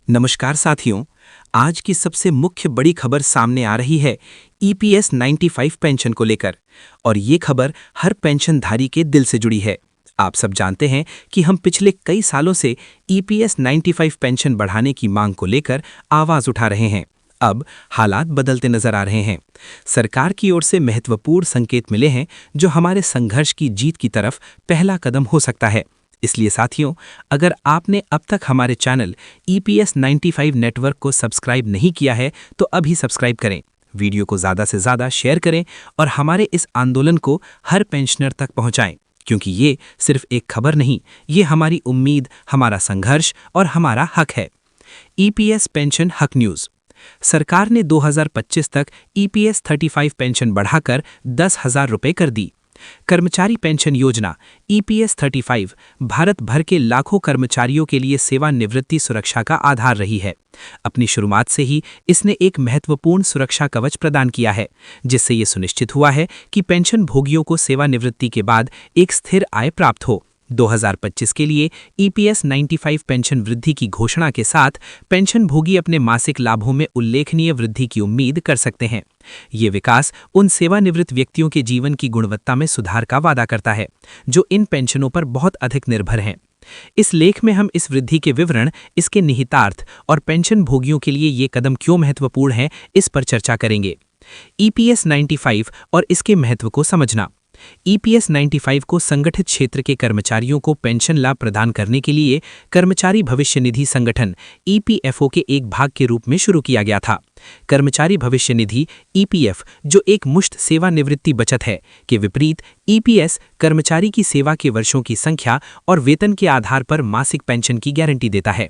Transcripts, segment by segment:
नमस्कार साथियों। आज की सबसे मुख्य बड़ी खबर सामने आ रही है ईपीएस 95 पेंशन को लेकर, और ये खबर हर पेंशनधारी के दिल से जुड़ी है। आप सब जानते हैं कि हम पिछले कई सालों से ईपीएस 95 पेंशन बढ़ाने की मांग को लेकर आवाज उठा रहे हैं। अब हालात बदलते नजर आ रहे हैं। सरकार की ओर से महत्वपूर्ण संकेत मिले हैं जो हमारे संघर्ष की जीत की तरफ पहला कदम हो सकता है। इसलिए साथियों, अगर आपने अब तक हमारे चैनल ईपीएस 95 नेटवर्क को सब्सक्राइब नहीं किया है तो अभी सब्सक्राइब करें, वीडियो को ज़्यादा से ज़्यादा शेयर करें और हमारे इस आंदोलन को हर पेंशनर तक पहुंचाएं, क्योंकि ये सिर्फ एक खबर नहीं, ये हमारी उम्मीद, हमारा संघर्ष और हमारा हक है। ईपीएस पेंशन हक न्यूज़। सरकार ने 2025 तक ईपीएस 35 पेंशन बढ़ाकर 10,000 रुपये कर दी। कर्मचारी पेंशन योजना ईपीएस 35 भारत भर के लाखों कर्मचारियों के लिए सेवानिवृत्ति सुरक्षा का आधार रही है। अपनी शुरुआत से ही इसने एक महत्वपूर्ण सुरक्षा कवच प्रदान किया है, जिससे ये सुनिश्चित हुआ है कि पेंशन भोगियों को सेवानिवृत्ति के बाद एक स्थिर आय प्राप्त हो। 2025 के लिए ईपीएस 95 पेंशन वृद्धि की घोषणा के साथ पेंशन भोगी अपने मासिक लाभों में उल्लेखनीय वृद्धि की उम्मीद कर सकते हैं। ये विकास उन सेवानिवृत्त व्यक्तियों के जीवन की गुणवत्ता में सुधार का वादा करता है, जो इन पेंशनों पर बहुत अधिक निर्भर हैं। इस लेख में हम इस वृद्धि के विवरण, इसके निहितार्थ और पेंशन भोगियों के लिए ये कदम क्यों महत्वपूर्ण है, इस पर चर्चा करेंगे। ईपीएस 95 और इसके महत्व को समझना। ईपीएस 95 को संगठित क्षेत्र के कर्मचारियों को पेंशन लाभ प्रदान करने के लिए कर्मचारी भविष्य निधि संगठन ईपीएफओ के एक भाग के रूप में शुरू किया गया था। कर्मचारी भविष्य निधि ईपीएफ, जो एक मुश्त सेवानिवृत्ति बचत है, के विपरीत ईपीएस कर्मचारी की सेवा के वर्षों की संख्या और वेतन के आधार पर मासिक पेंशन की गारंटी देता है।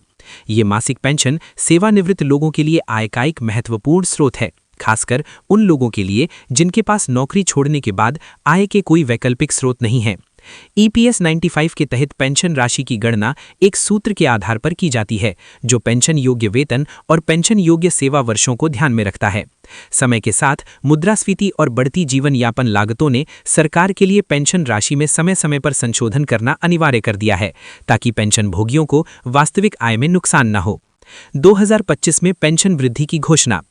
ये मासिक पेंशन सेवानिवृत्त लोगों के लिए आय का एक महत्वपूर्ण स्रोत है, खासकर उन लोगों के लिए जिनके पास नौकरी छोड़ने के बाद आय के कोई वैकल्पिक स्रोत नहीं है। ईपीएस 95 के तहत पेंशन राशि की गणना एक सूत्र के आधार पर की जाती है, जो पेंशन योग्य वेतन और पेंशन योग्य सेवा वर्षों को ध्यान में रखता है। समय के साथ मुद्रास्फीति और बढ़ती जीवन यापन लागतों ने सरकार के लिए पेंशन राशि में समय समय पर संशोधन करना अनिवार्य कर दिया है, ताकि पेंशन भोगियों को वास्तविक आय में नुकसान न हो। 2025 में पेंशन वृद्धि की घोषणा।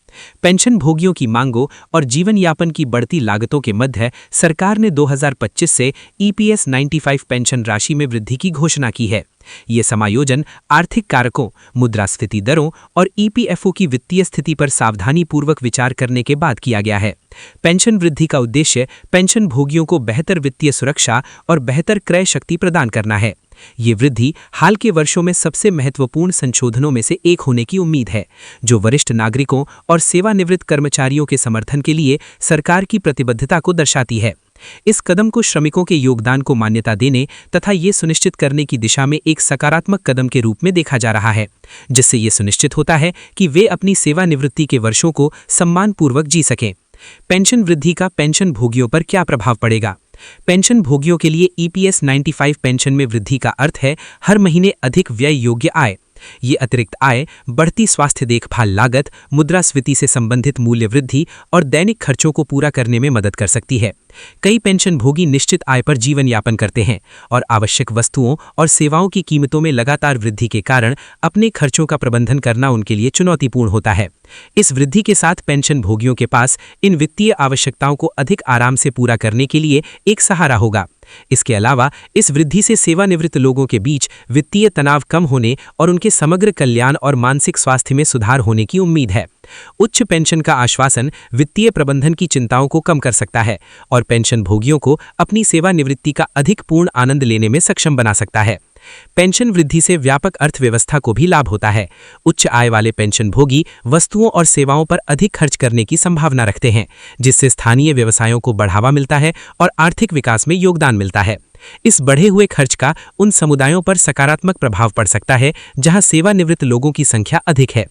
पेंशन भोगियों की मांगों और जीवन यापन की बढ़ती लागतों के मध्य सरकार ने 2025 से ईपीएस 95 पेंशन राशि में वृद्धि की घोषणा की है। ये समायोजन आर्थिक कारकों, मुद्रास्फीति दरों और ईपीएफओ की वित्तीय स्थिति पर सावधानीपूर्वक विचार करने के बाद किया गया है। पेंशन वृद्धि का उद्देश्य पेंशन भोगियों को बेहतर वित्तीय सुरक्षा और बेहतर क्रय शक्ति प्रदान करना है। ये वृद्धि हाल के वर्षों में सबसे महत्वपूर्ण संशोधनों में से एक होने की उम्मीद है, जो वरिष्ठ नागरिकों और सेवानिवृत्त कर्मचारियों के समर्थन के लिए सरकार की प्रतिबद्धता को दर्शाती है। इस कदम को श्रमिकों के योगदान को मान्यता देने तथा ये सुनिश्चित करने की दिशा में एक सकारात्मक कदम के रूप में देखा जा रहा है, जिससे ये सुनिश्चित होता है कि वे अपनी सेवानिवृत्ति के वर्षों को सम्मानपूर्वक जी सकें। पेंशन वृद्धि का पेंशन भोगियों पर क्या प्रभाव पड़ेगा? पेंशन भोगियों के लिए ईपीएस 95 पेंशन में वृद्धि का अर्थ है हर महीने अधिक व्यय योग्य आय। ये अतिरिक्त आय बढ़ती स्वास्थ्य देखभाल लागत, मुद्रास्फीति से संबंधित मूल्य वृद्धि और दैनिक खर्चों को पूरा करने में मदद कर सकती है। कई पेंशन भोगी निश्चित आय पर जीवन यापन करते हैं और आवश्यक वस्तुओं और सेवाओं की कीमतों में लगातार वृद्धि के कारण अपने खर्चों का प्रबंधन करना उनके लिए चुनौतीपूर्ण होता है। इस वृद्धि के साथ पेंशन भोगियों के पास इन वित्तीय आवश्यकताओं को अधिक आराम से पूरा करने के लिए एक सहारा होगा। इसके अलावा इस वृद्धि से सेवानिवृत्त लोगों के बीच वित्तीय तनाव कम होने और उनके समग्र कल्याण और मानसिक स्वास्थ्य में सुधार होने की उम्मीद है। उच्च पेंशन का आश्वासन वित्तीय प्रबंधन की चिंताओं को कम कर सकता है और पेंशन भोगियों को अपनी सेवानिवृत्ति का अधिक पूर्ण आनंद लेने में सक्षम बना सकता है। पेंशन वृद्धि से व्यापक अर्थव्यवस्था को भी लाभ होता है। उच्च आय वाले पेंशन भोगी वस्तुओं और सेवाओं पर अधिक खर्च करने की संभावना रखते हैं, जिससे स्थानीय व्यवसायों को बढ़ावा मिलता है और आर्थिक विकास में योगदान मिलता है। इस बढ़े हुए खर्च का उन समुदायों पर सकारात्मक प्रभाव पड़ सकता है जहां सेवानिवृत्त लोगों की संख्या अधिक है।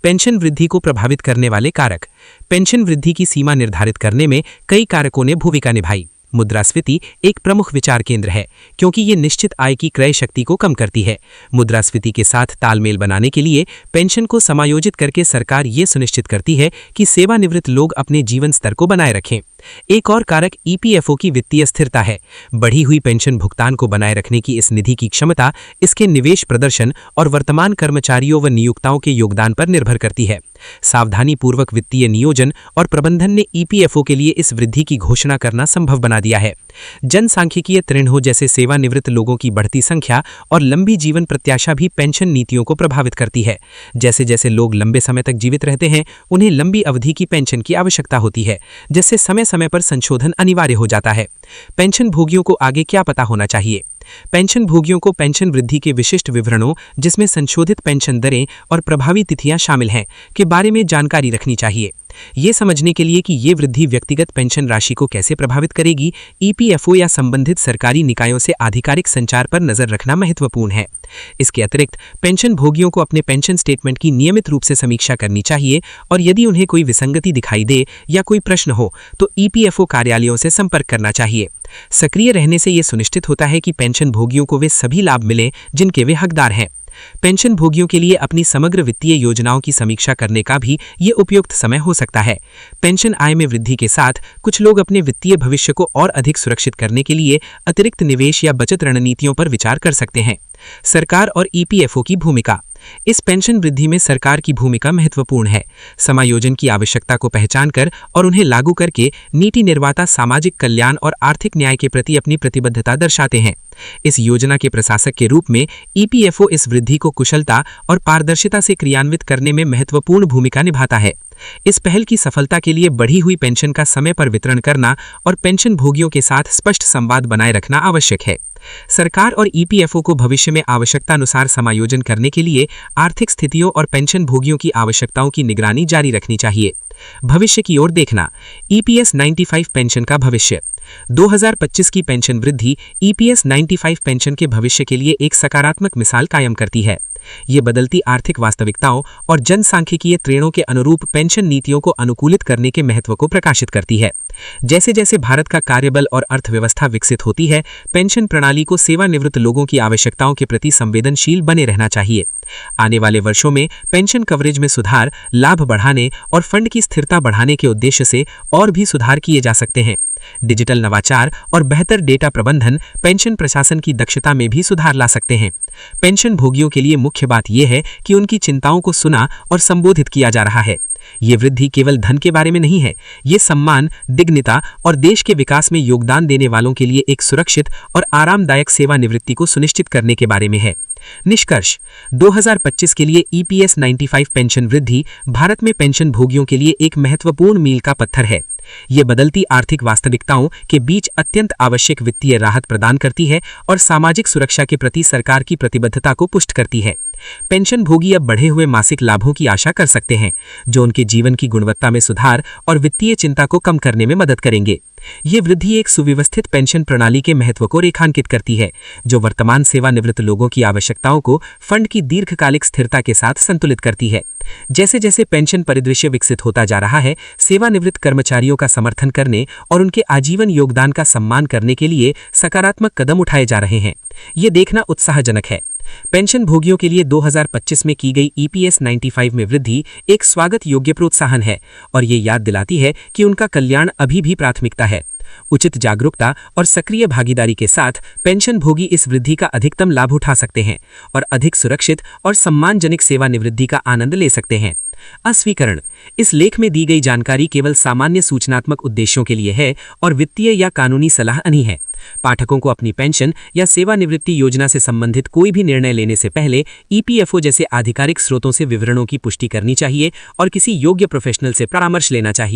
पेंशन वृद्धि को प्रभावित करने वाले कारक। पेंशन वृद्धि की सीमा निर्धारित करने में कई कारकों ने भूमिका निभाई। मुद्रास्फीति एक प्रमुख विचार केंद्र है, क्योंकि ये निश्चित आय की क्रय शक्ति को कम करती है। मुद्रास्फीति के साथ तालमेल बनाने के लिए पेंशन को समायोजित करके सरकार ये सुनिश्चित करती है कि सेवानिवृत्त लोग अपने जीवन स्तर को बनाए रखें। एक और कारक ईपीएफओ की वित्तीय स्थिरता है। बढ़ी हुई पेंशन भुगतान को बनाए रखने की इस निधि की क्षमता इसके निवेश प्रदर्शन और वर्तमान कर्मचारियों व नियोक्ताओं के योगदान पर निर्भर करती है। सावधानीपूर्वक वित्तीय नियोजन और प्रबंधन ने ईपीएफओ के लिए इस वृद्धि की घोषणा करना संभव बना दिया है। जनसांख्यिकीय त्रिकोण जैसे सेवानिवृत्त लोगों की बढ़ती संख्या और लंबी जीवन प्रत्याशा भी पेंशन नीतियों को प्रभावित करती है। जैसे जैसे लोग लंबे समय तक जीवित रहते हैं, उन्हें लंबी अवधि की पेंशन की आवश्यकता होती है, जिससे समय समय पर संशोधन अनिवार्य हो जाता है। पेंशन भोगियों को आगे क्या पता होना चाहिए? पेंशन भोगियों को पेंशन वृद्धि के विशिष्ट विवरणों, जिसमें संशोधित पेंशन दरें और प्रभावी तिथियां शामिल हैं, के बारे में जानकारी रखनी चाहिए। ये समझने के लिए कि ये वृद्धि व्यक्तिगत पेंशन राशि को कैसे प्रभावित करेगी, ईपीएफओ या संबंधित सरकारी निकायों से आधिकारिक संचार पर नजर रखना महत्वपूर्ण है। इसके अतिरिक्त पेंशन भोगियों को अपने पेंशन स्टेटमेंट की नियमित रूप से समीक्षा करनी चाहिए और यदि उन्हें कोई विसंगति दिखाई दे या कोई प्रश्न हो तो ईपीएफओ कार्यालयों से संपर्क करना चाहिए। सक्रिय रहने से यह सुनिश्चित होता है कि पेंशन भोगियों को वे सभी लाभ मिलें जिनके वे हकदार हैं। पेंशन भोगियों के लिए अपनी समग्र वित्तीय योजनाओं की समीक्षा करने का भी ये उपयुक्त समय हो सकता है। पेंशन आय में वृद्धि के साथ कुछ लोग अपने वित्तीय भविष्य को और अधिक सुरक्षित करने के लिए अतिरिक्त निवेश या बचत रणनीतियों पर विचार कर सकते हैं। सरकार और ईपीएफओ की भूमिका। इस पेंशन वृद्धि में सरकार की भूमिका महत्वपूर्ण है। समायोजन की आवश्यकता को पहचानकर और उन्हें लागू करके नीति निर्माता सामाजिक कल्याण और आर्थिक न्याय के प्रति अपनी प्रतिबद्धता दर्शाते हैं। इस योजना के प्रशासक के रूप में ईपीएफओ इस वृद्धि को कुशलता और पारदर्शिता से क्रियान्वित करने में महत्वपूर्ण भूमिका निभाता है। इस पहल की सफलता के लिए बढ़ी हुई पेंशन का समय पर वितरण करना और पेंशन भोगियों के साथ स्पष्ट संवाद बनाए रखना आवश्यक है। सरकार और ईपीएफओ को भविष्य में आवश्यकतानुसार समायोजन करने के लिए आर्थिक स्थितियों और पेंशन भोगियों की आवश्यकताओं की निगरानी जारी रखनी चाहिए। भविष्य की ओर देखना। ईपीएस 95 पेंशन का भविष्य। 2025 की पेंशन वृद्धि ईपीएस 95 पेंशन के भविष्य के लिए एक सकारात्मक मिसाल कायम करती है। ये बदलती आर्थिक वास्तविकताओं और जनसांख्यिकीय त्रिकोणों के अनुरूप पेंशन नीतियों को अनुकूलित करने के महत्व को प्रकाशित करती है। जैसे जैसे भारत का कार्यबल और अर्थव्यवस्था विकसित होती है, पेंशन प्रणाली को सेवानिवृत्त लोगों की आवश्यकताओं के प्रति संवेदनशील बने रहना चाहिए। आने वाले वर्षों में पेंशन कवरेज में सुधार, लाभ बढ़ाने और फंड की स्थिरता बढ़ाने के उद्देश्य से और भी सुधार किए जा सकते हैं। डिजिटल नवाचार और बेहतर डेटा प्रबंधन पेंशन प्रशासन की दक्षता में भी सुधार ला सकते हैं। पेंशन भोगियों के लिए मुख्य बात यह है कि उनकी चिंताओं को सुना और संबोधित किया जा रहा है। ये वृद्धि केवल धन के बारे में नहीं है, ये सम्मान, दिग्निता और देश के विकास में योगदान देने वालों के लिए एक सुरक्षित और आरामदायक सेवानिवृत्ति को सुनिश्चित करने के बारे में है। निष्कर्ष। 2025 के लिए ईपीएस 95 पेंशन वृद्धि भारत में पेंशन भोगियों के लिए एक महत्वपूर्ण मील का पत्थर है। ये बदलती आर्थिक वास्तविकताओं के बीच अत्यंत आवश्यक वित्तीय राहत प्रदान करती है और सामाजिक सुरक्षा के प्रति सरकार की प्रतिबद्धता को पुष्ट करती है। पेंशन भोगी अब बढ़े हुए मासिक लाभों की आशा कर सकते हैं, जो उनके जीवन की गुणवत्ता में सुधार और वित्तीय चिंता को कम करने में मदद करेंगे। ये वृद्धि एक सुव्यवस्थित पेंशन प्रणाली के महत्व को रेखांकित करती है, जो वर्तमान सेवानिवृत्त लोगों की आवश्यकताओं को फंड की दीर्घकालिक स्थिरता के साथ संतुलित करती है। जैसे जैसे पेंशन परिदृश्य विकसित होता जा रहा है, सेवानिवृत्त कर्मचारियों का समर्थन करने और उनके आजीवन योगदान का सम्मान करने के लिए सकारात्मक कदम उठाए जा रहे हैं। ये देखना उत्साहजनक है। पेंशन भोगियों के लिए 2025 में की गई ईपीएस 95 में वृद्धि एक स्वागत योग्य प्रोत्साहन है और ये याद दिलाती है कि उनका कल्याण अभी भी प्राथमिकता है। उचित जागरूकता और सक्रिय भागीदारी के साथ पेंशन भोगी इस वृद्धि का अधिकतम लाभ उठा सकते हैं और अधिक सुरक्षित और सम्मानजनक सेवानिवृत्ति का आनंद ले सकते हैं। अस्वीकरण। इस लेख में दी गई जानकारी केवल सामान्य सूचनात्मक उद्देश्यों के लिए है और वित्तीय या कानूनी सलाह नहीं है। पाठकों को अपनी पेंशन या सेवानिवृत्ति योजना से संबंधित कोई भी निर्णय लेने से पहले ईपीएफओ जैसे आधिकारिक स्रोतों से विवरणों की पुष्टि करनी चाहिए और किसी योग्य प्रोफेशनल से परामर्श लेना चाहिए।